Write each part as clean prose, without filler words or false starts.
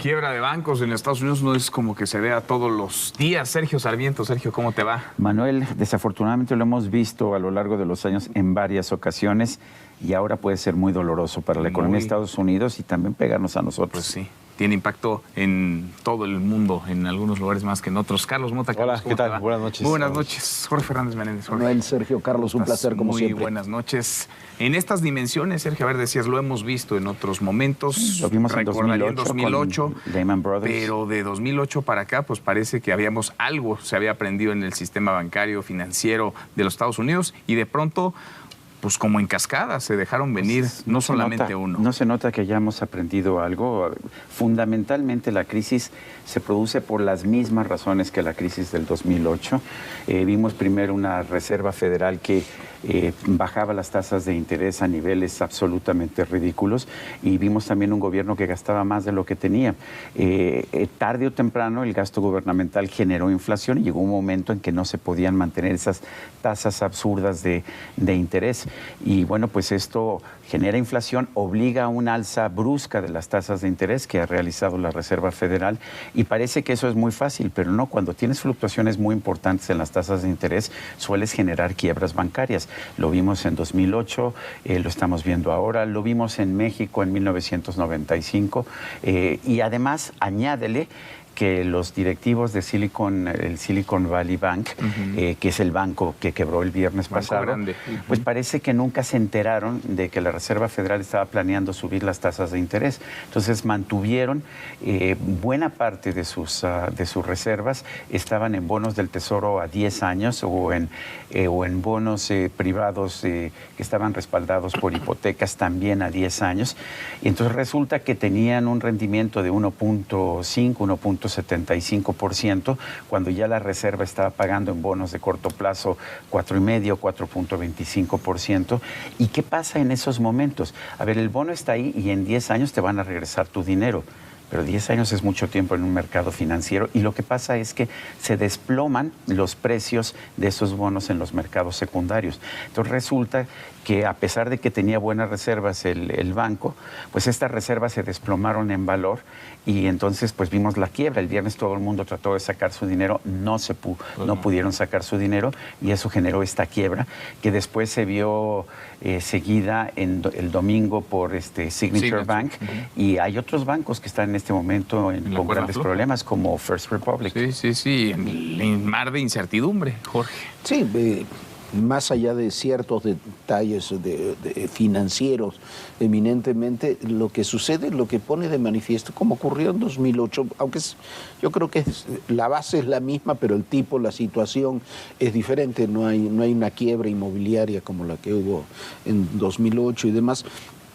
quiebra de bancos en Estados Unidos no es como que se vea todos los días. Sergio Sarmiento, Sergio, ¿cómo te va? Manuel, desafortunadamente lo hemos visto a lo largo de los años en varias ocasiones y ahora puede ser muy doloroso para la economía de Estados Unidos y también pegarnos a nosotros. Pues sí, tiene impacto en todo el mundo, en algunos lugares más que en otros. Carlos Mota, hola, ¿qué tal? Buenas noches. Muy buenas noches. Jorge Fernández Menéndez. Jorge. Manuel, Sergio, Carlos, un placer como siempre. Muy buenas noches. En estas dimensiones, Sergio, a ver, decías, lo hemos visto en otros momentos. Lo vimos en 2008 con Lehman Brothers. Pero de 2008 para acá, pues parece que algo se había aprendido en el sistema bancario, financiero de los Estados Unidos y de pronto, pues como en cascada, se dejaron venir no solamente uno. No se nota que hayamos aprendido algo. Fundamentalmente la crisis se produce por las mismas razones que la crisis del 2008. Vimos primero una Reserva Federal que bajaba las tasas de interés a niveles absolutamente ridículos y vimos también un gobierno que gastaba más de lo que tenía. Tarde o temprano el gasto gubernamental generó inflación y llegó un momento en que no se podían mantener esas tasas absurdas de interés. Y bueno, pues esto genera inflación, obliga a una alza brusca de las tasas de interés que ha realizado la Reserva Federal y parece que eso es muy fácil, pero no, cuando tienes fluctuaciones muy importantes en las tasas de interés sueles generar quiebras bancarias. Lo vimos en 2008, lo estamos viendo ahora, lo vimos en México en 1995 y además añádele que los directivos de el Silicon Valley Bank, que es el banco que quebró el viernes pasado, pues parece que nunca se enteraron de que la Reserva Federal estaba planeando subir las tasas de interés. Entonces mantuvieron buena parte de sus reservas, estaban en bonos del Tesoro a 10 años o en bonos privados que estaban respaldados por hipotecas también a 10 años. Y entonces resulta que tenían un rendimiento de 1.5, 1.75%, cuando ya la reserva estaba pagando en bonos de corto plazo 4,5, 4.25%. ¿Y qué pasa en esos momentos? A ver, el bono está ahí y en 10 años te van a regresar tu dinero. Pero 10 años es mucho tiempo en un mercado financiero y lo que pasa es que se desploman los precios de esos bonos en los mercados secundarios. Entonces resulta que a pesar de que tenía buenas reservas el banco, pues estas reservas se desplomaron en valor y entonces pues vimos la quiebra. El viernes todo el mundo trató de sacar su dinero, no pudieron sacar su dinero y eso generó esta quiebra que después se vio seguida el domingo por Signature Bank y hay otros bancos que están en este momento con grandes problemas como First Republic. Sí, en mar de incertidumbre, Jorge. Sí, más allá de ciertos detalles financieros, eminentemente lo que sucede, lo que pone de manifiesto, como ocurrió en 2008, aunque yo creo que la base es la misma, pero el tipo, la situación es diferente, no hay una quiebra inmobiliaria como la que hubo en 2008 y demás.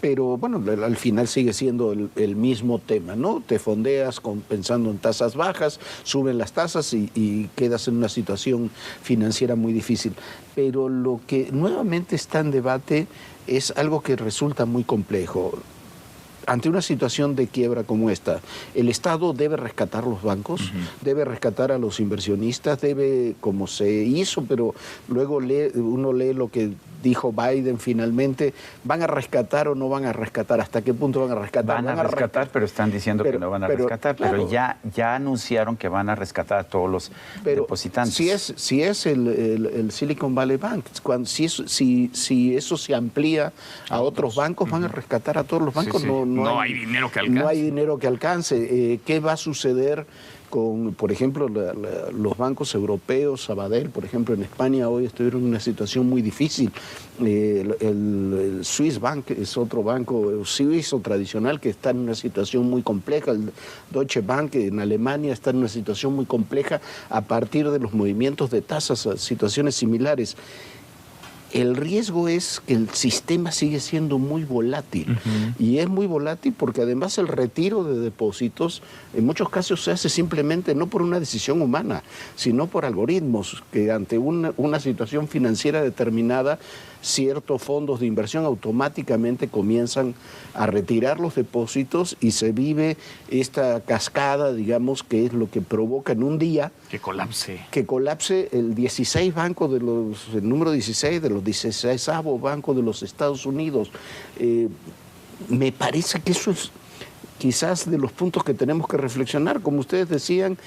Pero bueno, al final sigue siendo el mismo tema, ¿no? Te fondeas pensando en tasas bajas, suben las tasas y quedas en una situación financiera muy difícil. Pero lo que nuevamente está en debate es algo que resulta muy complejo. Ante una situación de quiebra como esta, el Estado debe rescatar los bancos, debe rescatar a los inversionistas, debe, como se hizo, pero luego uno lee lo que dijo Biden finalmente, ¿van a rescatar o no van a rescatar? ¿Hasta qué punto van a rescatar? Van a rescatar, pero están diciendo que no van a rescatar, claro, pero ya anunciaron que van a rescatar a todos los depositantes. Si es el Silicon Valley Bank, si eso se amplía a otros bancos, van a rescatar a todos los bancos. No hay dinero que alcance. No hay dinero que alcance. ¿Qué va a suceder con, por ejemplo, los bancos europeos? Sabadell, por ejemplo, en España hoy estuvieron en una situación muy difícil. El Swiss Bank es otro banco suizo tradicional que está en una situación muy compleja. El Deutsche Bank en Alemania está en una situación muy compleja a partir de los movimientos de tasas, situaciones similares. El riesgo es que el sistema sigue siendo muy volátil y es muy volátil porque además el retiro de depósitos en muchos casos se hace simplemente no por una decisión humana, sino por algoritmos que ante una situación financiera determinada, ciertos fondos de inversión automáticamente comienzan a retirar los depósitos y se vive esta cascada, digamos, que es lo que provoca en un día que colapse el el número 16 de los 16avos bancos de los Estados Unidos. Me parece que eso es quizás de los puntos que tenemos que reflexionar. Como ustedes decían,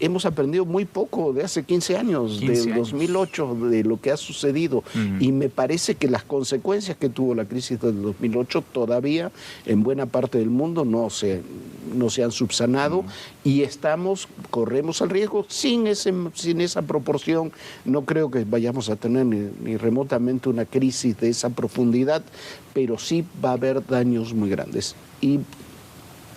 hemos aprendido muy poco de hace 15 años, del 2008, de lo que ha sucedido. Y me parece que las consecuencias que tuvo la crisis del 2008 todavía en buena parte del mundo no se han subsanado y corremos el riesgo sin esa proporción. No creo que vayamos a tener ni remotamente una crisis de esa profundidad, pero sí va a haber daños muy grandes. Y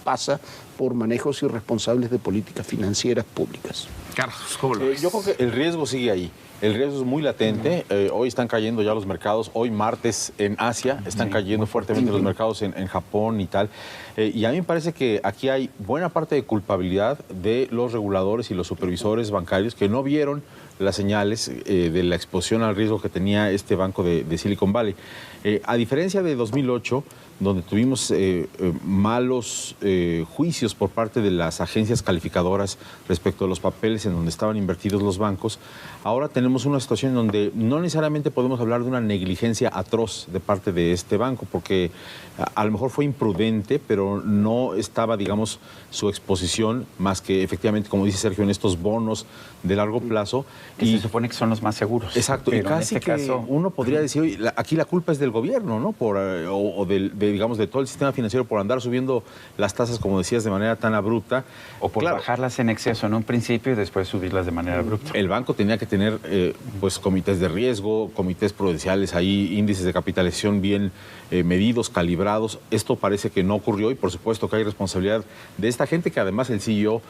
pasa por manejos irresponsables de políticas financieras públicas. Carlos, ¿cómo lo ves? Yo creo que el riesgo sigue ahí. El riesgo es muy latente. Hoy están cayendo ya los mercados. Hoy martes en Asia están cayendo fuertemente los mercados en Japón y tal. Y a mí me parece que aquí hay buena parte de culpabilidad de los reguladores y los supervisores bancarios que no vieron las señales de la exposición al riesgo que tenía este banco de Silicon Valley. A diferencia de 2008, donde tuvimos malos juicios por parte de las agencias calificadoras respecto a los papeles en donde estaban invertidos los bancos, ahora tenemos una situación donde no necesariamente podemos hablar de una negligencia atroz de parte de este banco, porque a lo mejor fue imprudente, pero no estaba, digamos, su exposición más que efectivamente, como dice Sergio, en estos bonos de largo plazo. Y se supone que son los más seguros. Exacto, pero y casi en este caso uno podría decir, oye, aquí la culpa es del gobierno, ¿no? Digamos, de todo el sistema financiero por andar subiendo las tasas, como decías, de manera tan abrupta. O por bajarlas en exceso en un principio y después subirlas de manera abrupta. El banco tenía que tener pues comités de riesgo, comités prudenciales, ahí índices de capitalización bien medidos, calibrados. Esto parece que no ocurrió y por supuesto que hay responsabilidad de esta gente que además el CEO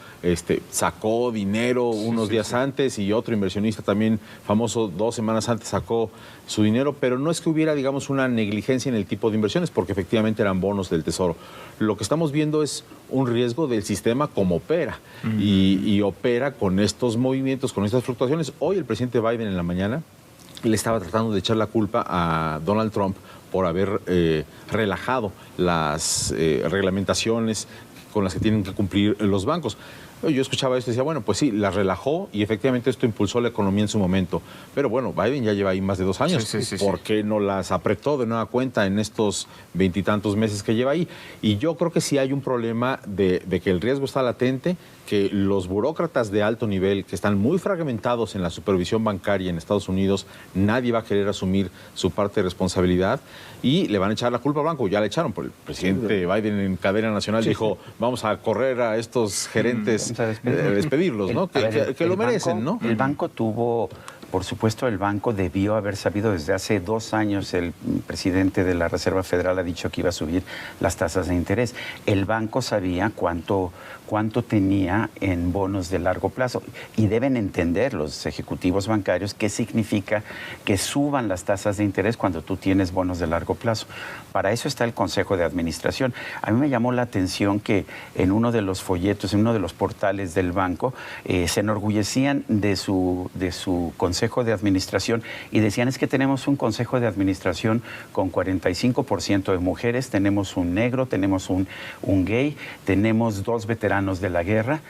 sacó dinero unos días antes y otro inversionista también famoso 2 semanas antes sacó su dinero, pero no es que hubiera, digamos, una negligencia en el tipo de inversiones porque efectivamente eran bonos del Tesoro. Lo que estamos viendo es un riesgo del sistema como opera y opera con estos movimientos, con estas fluctuaciones. Hoy el presidente Biden en la mañana le estaba tratando de echar la culpa a Donald Trump por haber relajado las reglamentaciones con las que tienen que cumplir los bancos. Yo escuchaba esto y decía, bueno, pues sí, las relajó y efectivamente esto impulsó la economía en su momento. Pero bueno, Biden ya lleva ahí más de 2 años. ¿Por qué no las apretó de nueva cuenta en estos 20 y tantos meses que lleva ahí? Y yo creo que sí hay un problema de que el riesgo está latente, que los burócratas de alto nivel, que están muy fragmentados en la supervisión bancaria en Estados Unidos, nadie va a querer asumir su parte de responsabilidad y le van a echar la culpa al banco. Ya le echaron, por el presidente Biden en cadena nacional dijo, vamos a correr a estos gerentes, despedirlos, ¿no? Que lo merecen, ¿no? El banco tuvo... Por supuesto, el banco debió haber sabido desde hace 2 años, el presidente de la Reserva Federal ha dicho que iba a subir las tasas de interés. El banco sabía cuánto tenía en bonos de largo plazo y deben entender los ejecutivos bancarios qué significa que suban las tasas de interés cuando tú tienes bonos de largo plazo. Para eso está el Consejo de Administración. A mí me llamó la atención que en uno de los folletos, en uno de los portales del banco, se enorgullecían de su Consejo de Administración y decían es que tenemos un Consejo de Administración con 45% de mujeres, tenemos un negro, tenemos un gay, tenemos 2 veteranos de la guerra.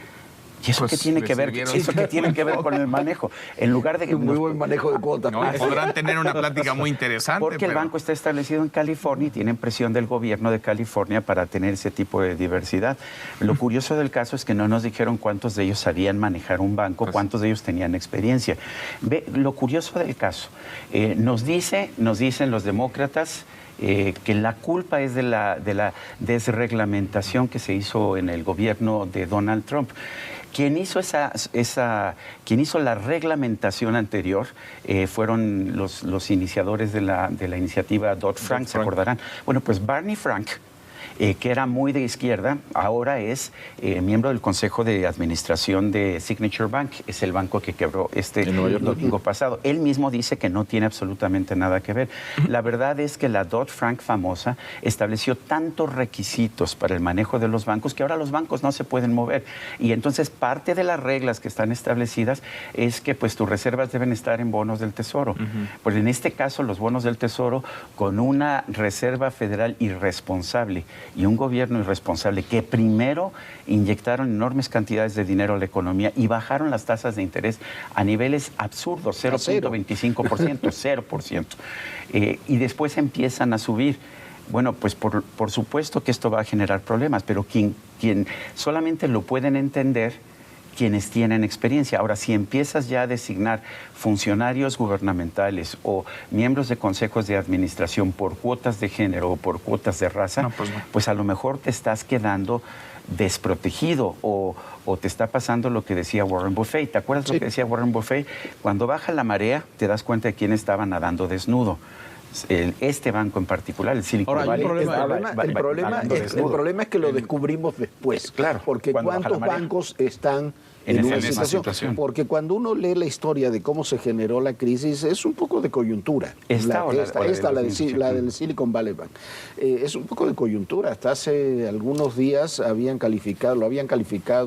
¿Y eso qué tiene que ver? ¿Eso qué tiene que ver con el manejo? En lugar de que muy buen manejo de cuotas. No, podrán tener una plática muy interesante. Porque el banco está establecido en California y tienen presión del gobierno de California para tener ese tipo de diversidad. Lo curioso del caso es que no nos dijeron cuántos de ellos sabían manejar un banco, cuántos de ellos tenían experiencia. Lo curioso del caso, nos dicen los demócratas que la culpa es de la desreglamentación que se hizo en el gobierno de Donald Trump. Quien hizo la reglamentación anterior fueron los iniciadores de la iniciativa Dodd-Frank, ¿se acordarán? Bueno, pues Barney Frank, que era muy de izquierda, ahora es miembro del Consejo de Administración de Signature Bank, es el banco que quebró el domingo pasado. Él mismo dice que no tiene absolutamente nada que ver. La verdad es que la Dodd-Frank famosa estableció tantos requisitos para el manejo de los bancos que ahora los bancos no se pueden mover. Y entonces parte de las reglas que están establecidas es que pues tus reservas deben estar en bonos del Tesoro. Pues en este caso los bonos del Tesoro con una Reserva Federal irresponsable y un gobierno irresponsable que primero inyectaron enormes cantidades de dinero a la economía y bajaron las tasas de interés a niveles absurdos, 0.25%, 0%. Y después empiezan a subir. Bueno, pues por supuesto que esto va a generar problemas, pero quien solamente lo pueden entender quienes tienen experiencia. Ahora, si empiezas ya a designar funcionarios gubernamentales o miembros de consejos de administración por cuotas de género o por cuotas de raza, pues a lo mejor te estás quedando desprotegido o te está pasando lo que decía Warren Buffett. ¿Te acuerdas lo que decía Warren Buffett? Cuando baja la marea, te das cuenta de quién estaba nadando desnudo. Este banco en particular, el Silicon Valley. El problema es que lo descubrimos después. Claro. Porque ¿cuántos bancos están en una situación? Porque cuando uno lee la historia de cómo se generó la crisis, es un poco de coyuntura. La del Silicon Valley Bank. Es un poco de coyuntura. Hasta hace algunos días lo habían calificado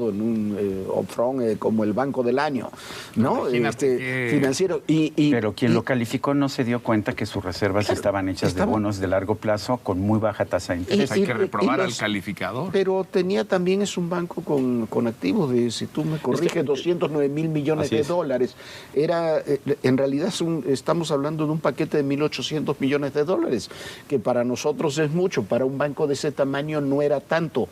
en un upfront como el banco del año, ¿no? Financiero. Pero quien lo calificó no se dio cuenta que sus reservas estaban hechas de bonos de largo plazo con muy baja tasa de interés. Hay que reprobar al calificador. Pero es un banco con activos de, si tú me corrige, 209 mil millones de dólares. En realidad estamos hablando de un paquete de 1.800 millones de dólares, que para nosotros es mucho, para un banco de ese tamaño no era tanto.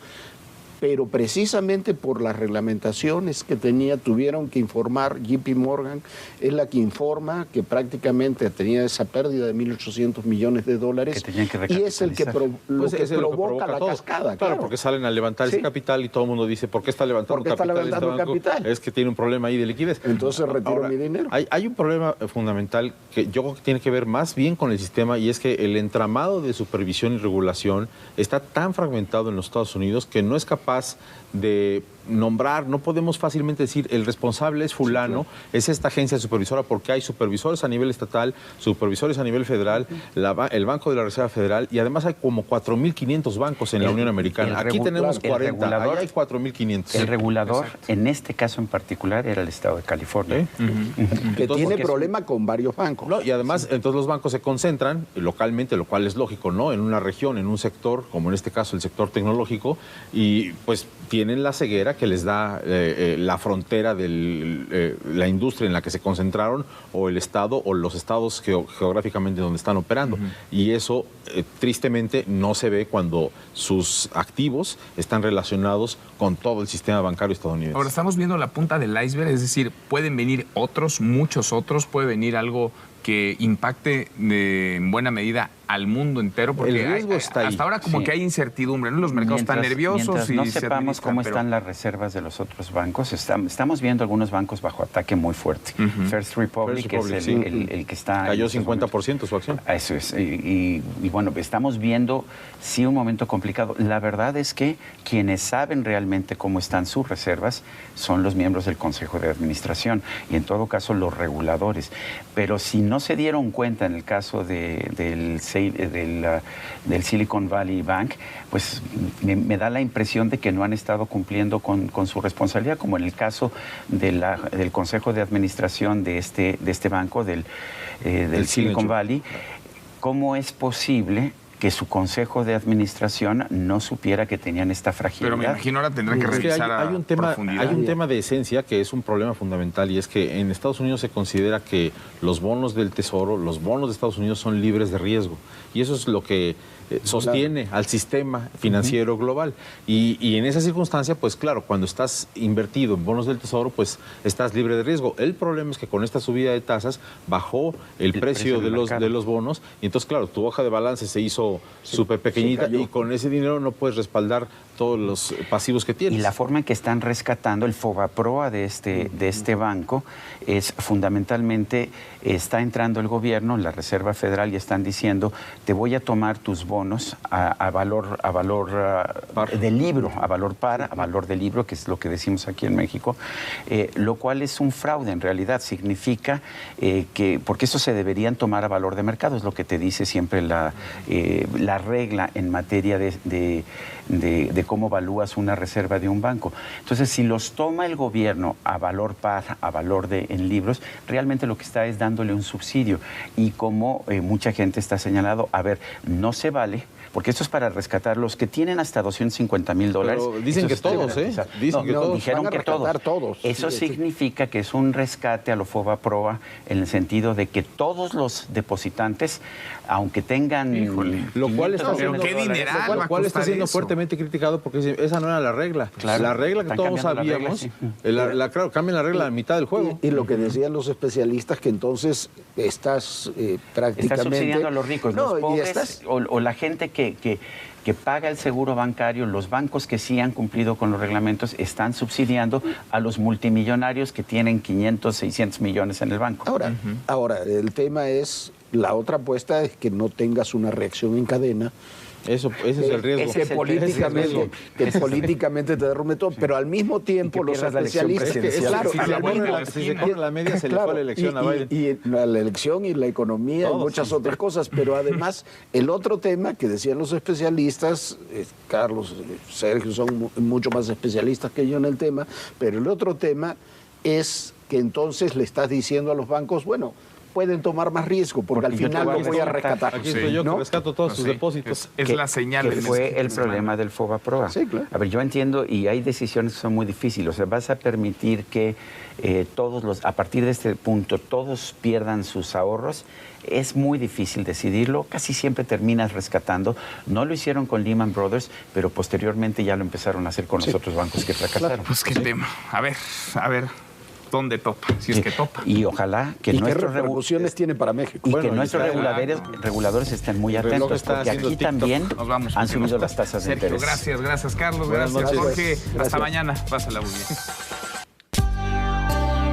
Pero precisamente por las reglamentaciones que tuvieron que informar, JP Morgan es la que informa que prácticamente tenía esa pérdida de 1.800 millones de dólares y es el que provoca la cascada. Claro, porque salen a levantar ese capital y todo el mundo dice, ¿por qué está levantando capital? Es que tiene un problema ahí de liquidez. Entonces retiro mi dinero. Hay un problema fundamental que yo creo que tiene que ver más bien con el sistema, y es que el entramado de supervisión y regulación está tan fragmentado en los Estados Unidos que no es capaz de nombrar, no podemos fácilmente decir el responsable es fulano, es esta agencia supervisora, porque hay supervisores a nivel estatal, supervisores a nivel federal, el Banco de la Reserva Federal, y además hay como 4.500 bancos en la Unión Americana. Aquí tenemos 40, ahí hay 4.500. El regulador, en este caso en particular, era el Estado de California. Que tiene problema con varios bancos. No, y además, entonces los bancos se concentran localmente, lo cual es lógico, ¿no? En una región, en un sector, como en este caso el sector tecnológico, y pues tienen la ceguera que les da la frontera de la industria en la que se concentraron, o el estado o los estados geográficamente donde están operando. Y eso tristemente no se ve cuando sus activos están relacionados con todo el sistema bancario estadounidense. Ahora estamos viendo la punta del iceberg, es decir, pueden venir muchos otros, puede venir algo que impacte en buena medida al mundo entero, porque el riesgo está ahí. Hasta ahora como que hay incertidumbre, ¿no? Los mercados están nerviosos y no sepamos cómo están las reservas de los otros bancos. Estamos viendo algunos bancos bajo ataque muy fuerte. First Republic es el que está... Cayó 50% su acción. Eso es. Y bueno, estamos viendo, sí, un momento complicado. La verdad es que quienes saben realmente cómo están sus reservas son los miembros del Consejo de Administración y en todo caso los reguladores. Pero si no se dieron cuenta en el caso del Silicon Valley Bank, pues me da la impresión de que no han estado cumpliendo con su responsabilidad, como en el caso del Consejo de Administración de este banco, del Silicon Valley. ¿Cómo es posible que su consejo de administración no supiera que tenían esta fragilidad? Pero me imagino ahora tendrán que revisar hay un tema de esencia que es un problema fundamental, y es que en Estados Unidos se considera que los bonos del Tesoro, los bonos de Estados Unidos son libres de riesgo, y eso es lo que sostiene al sistema financiero global. Y en esa circunstancia, pues claro, cuando estás invertido en bonos del Tesoro, pues estás libre de riesgo. El problema es que con esta subida de tasas bajó el precio de los bonos, y entonces, claro, tu hoja de balance se hizo súper pequeñita, y con ese dinero no puedes respaldar todos los pasivos que tienes. Y la forma en que están rescatando el FOBAPROA de este banco es fundamentalmente, está entrando el gobierno, la Reserva Federal, y están diciendo, te voy a tomar tus bonos a valor de libro, a valor par, a valor de libro, que es lo que decimos aquí en México, lo cual es un fraude en realidad. Significa porque eso se deberían tomar a valor de mercado, es lo que te dice siempre la regla en materia de cómo evalúas una reserva de un banco. Entonces, si los toma el gobierno a valor par, a valor en libros, realmente lo que está es dándole un subsidio. Y como mucha gente está señalando, a ver, no se vale, porque esto es para rescatar los que tienen hasta $250,000. Pero dicen que todos, ¿eh? Dicen que todos. Dijeron Van a que rescatar todos. todos. Eso Sí, significa que es un rescate a lo FOBAPROA en el sentido de que todos los depositantes, aunque tengan... Lo cual está siendo, ¿Qué dineral va a lo cual está costar siendo eso? fuertemente criticado porque esa no era la regla. Claro, la regla que están todos cambiando la regla, sabíamos, sí. claro, cambian la regla a la mitad del juego. Y lo que decían los especialistas, que entonces estás prácticamente... Estás subsidiando a los ricos, No, los y pobres estás... o la gente que paga el seguro bancario, los bancos que sí han cumplido con los reglamentos están subsidiando a los multimillonarios que tienen 500, 600 millones en el banco. Ahora, el tema es, la otra apuesta es que no tengas una reacción en cadena. Ese es el riesgo. ese es el riesgo. Que políticamente te derrumbe todo, pero al mismo tiempo los pierdas la elección especialistas... presidencial. Si se corre la media, se le fue la elección a Biden. Y la elección y la economía y muchas otras cosas, pero además el otro tema que decían los especialistas, Carlos, Sergio son mucho más especialistas que yo en el tema, pero el otro tema es que entonces le estás diciendo a los bancos, bueno, pueden tomar más riesgo porque al final lo voy a rescatar. Aquí estoy yo, ¿no? que rescato todos sus depósitos. Es la señal. Que fue el problema del FOBAPROA. Sí, claro. A ver, yo entiendo, y hay decisiones que son muy difíciles. O sea, vas a permitir que a partir de este punto, todos pierdan sus ahorros. Es muy difícil decidirlo. Casi siempre terminas rescatando. No lo hicieron con Lehman Brothers, pero posteriormente ya lo empezaron a hacer con los otros bancos que fracasaron. Pues qué tema. A ver. ¿Dónde topa? Si es que topa. Y ojalá que ¿Y qué nuestros repercusiones tiene para México? y Bueno, que nuestros está- reguladores estén muy El reloj atentos, está porque haciendo aquí TikTok. también Nos vamos. han subido las tasas de Sergio, interés. gracias Carlos, Buenas gracias noches. Jorge. Gracias. Hasta mañana. Pásala muy bien.